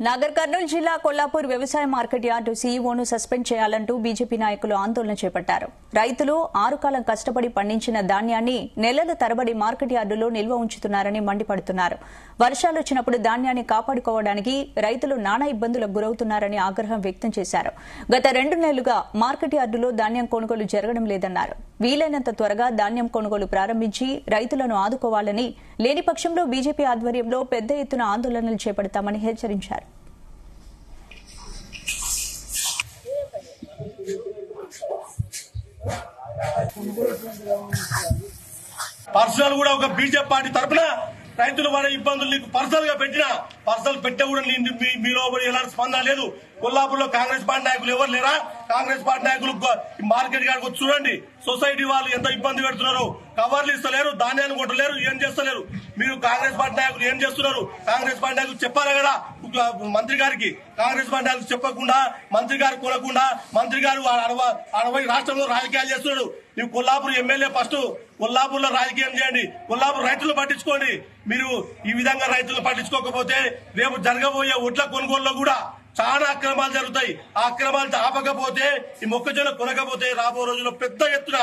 నాగర్ కర్నూలు జిల్లా కొల్లాపూర్ వ్యవసాయ market yard సీఈఓను suspend చేయాలంటూ బీజేపీ నాయకులు ఆందోళన చేపట్టారు. రైతులు 6 కాలం కష్టపడి పండించిన ధాన్యాన్ని నెలల తరబడి మార్కెట్ యార్డులో నిల్వ ఉంచుతున్నారని మండిపడుతున్నారు. వర్షాలు వచ్చినప్పుడు ధాన్యాన్ని కాపాడుకోవడానికి రైతులు నానా ఇబ్బందులకు గురవుతున్నారని ఆగ్రహం వ్యక్తం చేశారు. గత 2 నెలలుగా మార్కెట్ యార్డులో ధాన్యం కొనుగోలు జరగడం లేదన్నారు. వీలైనంత త్వరగా ధాన్యం కొనుగోలు ప్రారంభించి రైతులను ఆదుకోవాలని, లేని పక్షంలో బీజేపీ ఆధ్వర్యంలో పెద్ద ఎత్తున ఆందోళనలు చేపడతామని హెచ్చరించారు. పర్సనల్ కూడా ఒక బీజేపీ పార్టీ తరఫున రైతులు వారి ఇబ్బందులు నీకు పర్సనల్ గా పర్సనల్ పెట్టే కూడా మీలో ఎలాంటి స్పందన లేదు. కొల్లాపూర్లో కాంగ్రెస్ పార్టీ నాయకులు ఎవరు లేరా? కాంగ్రెస్ పార్టీ నాయకులు మార్కెట్ గారికి వచ్చి చూడండి, సొసైటీ వాళ్ళు ఎంత ఇబ్బంది పెడుతున్నారు. కవర్లు ఇస్తలేరు, ధాన్యాన్ని కొట్టలేరు, ఏం చేస్తలేరు. మీరు కాంగ్రెస్ పార్టీ నాయకులు ఏం చేస్తున్నారు? కాంగ్రెస్ పార్టీ నాయకులు చెప్పాలి కదా మంత్రి గారికి. కాంగ్రెస్ పార్టీ నాయకులు చెప్పకుండా, మంత్రి గారు కొనకుండా, మంత్రి గారు 60 రాష్ట్రంలో రాజకీయాలు చేస్తున్నాడు. ನೀವು కొల్లాపూర్ ఎమ్మెల్యే ఫస్ట్ కొల్లాపూర్లో రాజకీయం చేయండి. కొల్లాపూర్ రైతులు పట్టించుకోండి. మీరు ఈ విధంగా రైతులు పట్టించుకోకపోతే రేపు జరగబోయే ఒడ్ల కొనుగోలులో కూడా చాలా అక్రమాలు జరుగుతాయి. ఆ అక్రమాలు ఆపకపోతే, ఈ మొక్కజొన్న కొనకపోతే రాబో రోజుల్లో పెద్ద ఎత్తున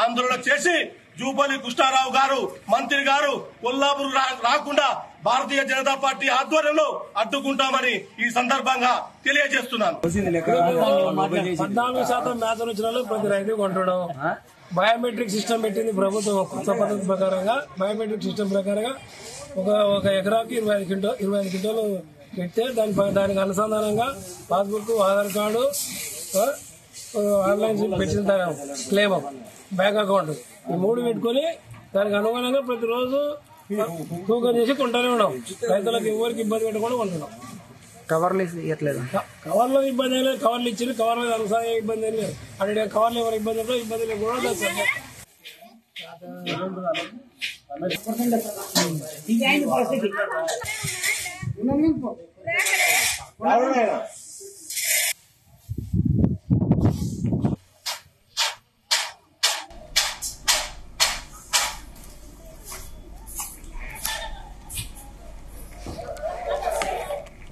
ఆందోళన చేసి జూపల్లి కృష్ణారావు గారు, మంత్రి గారు కొల్లాపూర్ రాకుండా భారతీయ జనతా పార్టీ ఆధ్వర్యంలో అడ్డుకుంటామని ఈ సందర్భంగా తెలియజేస్తున్నాను. 14% మ్యాచ్ వచ్చిన ప్రతి రైతు కొంటాడు. బయోమెట్రిక్ సిస్టమ్ పెట్టింది ప్రభుత్వం. కొత్త పద్ధతి ప్రకారంగా బయోమెట్రిక్ సిస్టమ్ ప్రకారంగా ఒక ఎకరాకి 25 క్వింటాలు పెడితే దానికి అనుసంధానంగా పాస్బుక్, ఆధార్ కార్డు, ఆన్లైన్ పెట్టిన క్లెయిమ్, బ్యాంక్ అకౌంట్, ఈ 3 పెట్టుకుని దానికి అనుగుణంగా ప్రతిరోజు తూకం చేసి కొంటానే ఉన్నాం. రైతులకు ఎవరికి ఇబ్బంది పెట్టకుండా కొంటున్నాం. కవర్లు ఇవ్వట్లేదు. కవర్లో ఇబ్బంది లేదు, కవర్లు ఇచ్చింది. కవర్లో అనుసారం ఇబ్బంది ఏం లేదు. అంటే కవర్లు ఎవరు ఇబ్బంది ఉందో ఇబ్బంది లేకుండా